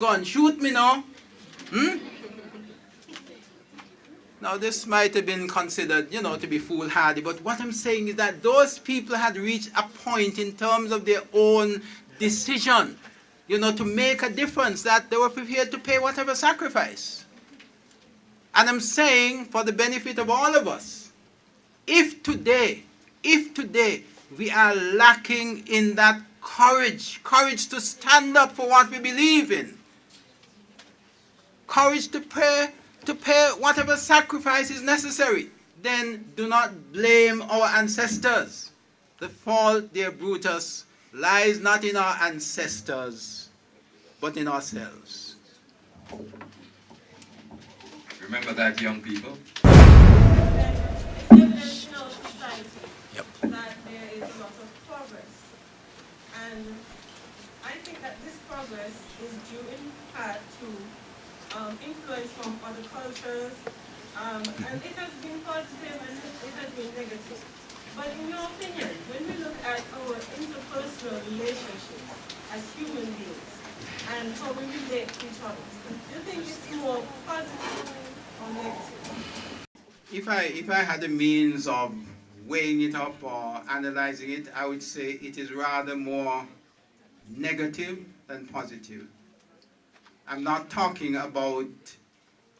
gun, shoot me now. Hmm? Now this might have been considered, to be foolhardy, but what I'm saying is that those people had reached a point in terms of their own decision, to make a difference, that they were prepared to pay whatever sacrifice. And I'm saying, for the benefit of all of us, if today we are lacking in that courage to stand up for what we believe in, courage to pay whatever sacrifice is necessary, then do not blame our ancestors. The fault, dear Brutus, lies not in our ancestors, but in ourselves. Remember that, young people. Yep. That there is a lot of progress. And I think that this progress is due in part to influence from other cultures, and it has been positive and it has been negative. But in your opinion, when we look at our interpersonal relationships as human beings and how we relate to each other, do you think it's more positive or negative? If I had the means of weighing it up or analyzing it, I would say it is rather more negative than positive. I'm not talking about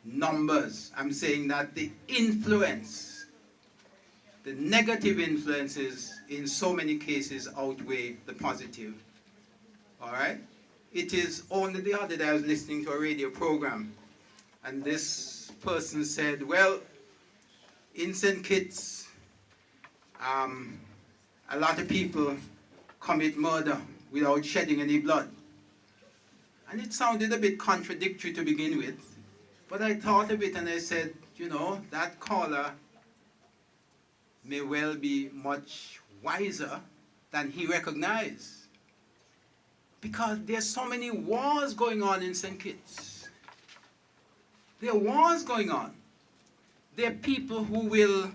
numbers. I'm saying that the influence, the negative influences in so many cases outweigh the positive. All right? It is only the other day I was listening to a radio program, and this person said, well, in St. Kitts, a lot of people commit murder without shedding any blood. And it sounded a bit contradictory to begin with, but I thought of it and I said, that caller may well be much wiser than he recognized. Because there's so many wars going on in St. Kitts. There are wars going on. There are people who will,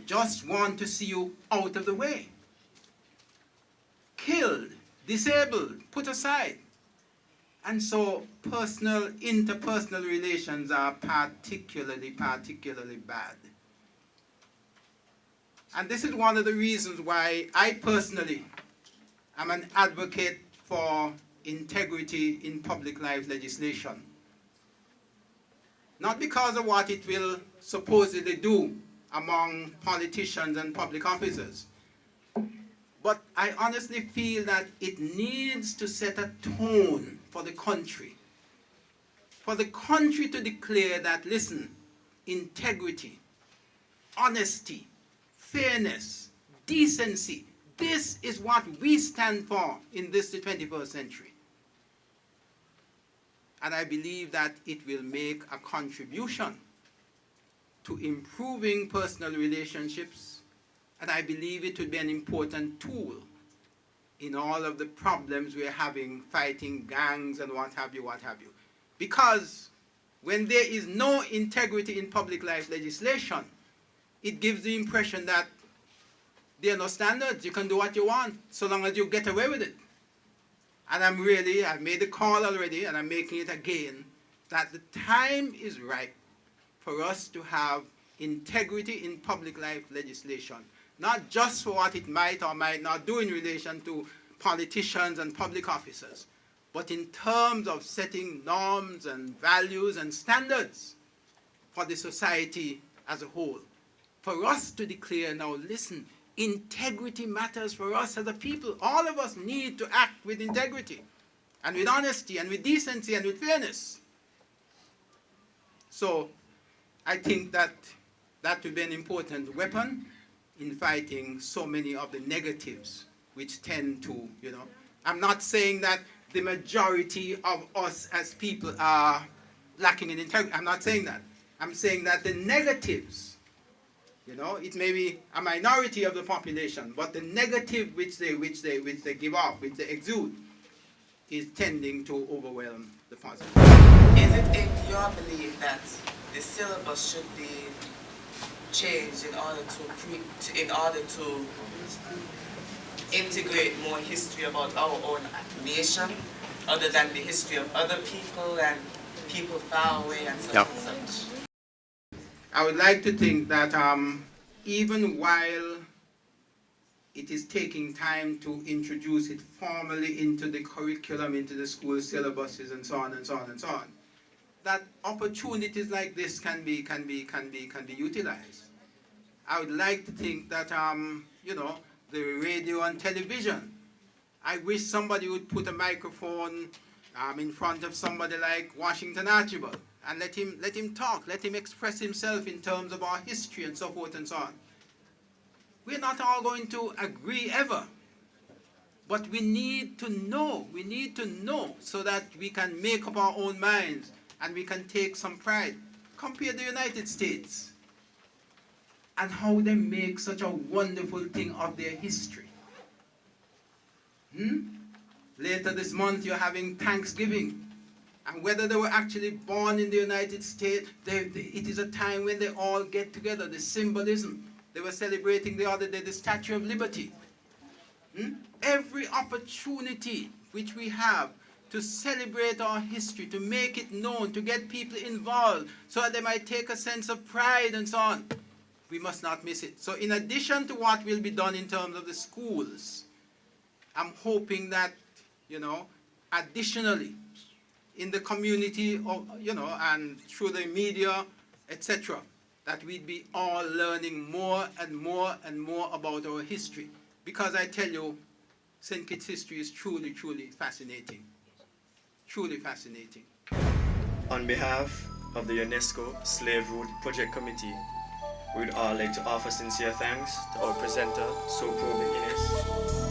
just want to see you out of the way. Killed, disabled, put aside. And so interpersonal relations are particularly bad. And this is one of the reasons why I personally am an advocate for integrity in public life legislation. Not because of what it will supposedly do among politicians and public officers, but I honestly feel that it needs to set a tone for the country. For the country to declare that, listen, integrity, honesty, fairness, decency, this is what we stand for in the 21st century. And I believe that it will make a contribution to improving personal relationships, and I believe it will be an important tool in all of the problems we're having, fighting gangs and what have you. Because when there is no integrity in public life legislation, it gives the impression that there are no standards. You can do what you want so long as you get away with it. And I've made the call already, and I'm making it again, that the time is ripe for us to have integrity in public life legislation. Not just for what it might or might not do in relation to politicians and public officers, but in terms of setting norms and values and standards for the society as a whole. For us to declare now, listen, integrity matters for us as a people. All of us need to act with integrity and with honesty and with decency and with fairness. So I think that will be an important weapon in fighting so many of the negatives which tend to, I'm not saying that the majority of us as people are lacking in integrity. I'm not saying that. I'm saying that the negatives, it may be a minority of the population, but the negative which they give off, which they exude, is tending to overwhelm the positive. Is it in your belief that the syllabus should be changed in order to integrate more history about our own nation other than the history of other people and people far away and such and such. I would like to think that even while it is taking time to introduce it formally into the curriculum, into the school syllabuses, and so on and so on and so on, that opportunities like this can be utilized. I would like to think that you know, the radio and television. I wish somebody would put a microphone in front of somebody like Washington Archibald and let him talk, let him express himself in terms of our history and so forth and so on. We're not all going to agree ever, but we need to know so that we can make up our own minds and we can take some pride. Compare the United States and how they make such a wonderful thing of their history. Later this month you're having Thanksgiving. And whether they were actually born in the United States, it is a time when they all get together, the symbolism. They were celebrating the other day the Statue of Liberty. Every opportunity which we have to celebrate our history, to make it known, to get people involved so that they might take a sense of pride and so on, we must not miss it. So in addition to what will be done in terms of the schools, I'm hoping that, you know, additionally, in the community, you know, and through the media, etc., that we'd be all learning more and more and more about our history. Because I tell you, St. Kitts history is truly, truly fascinating. Truly fascinating. On behalf of the UNESCO Slave Route Project Committee, we would all like to offer sincere thanks to our presenter, Sopro McGuinness,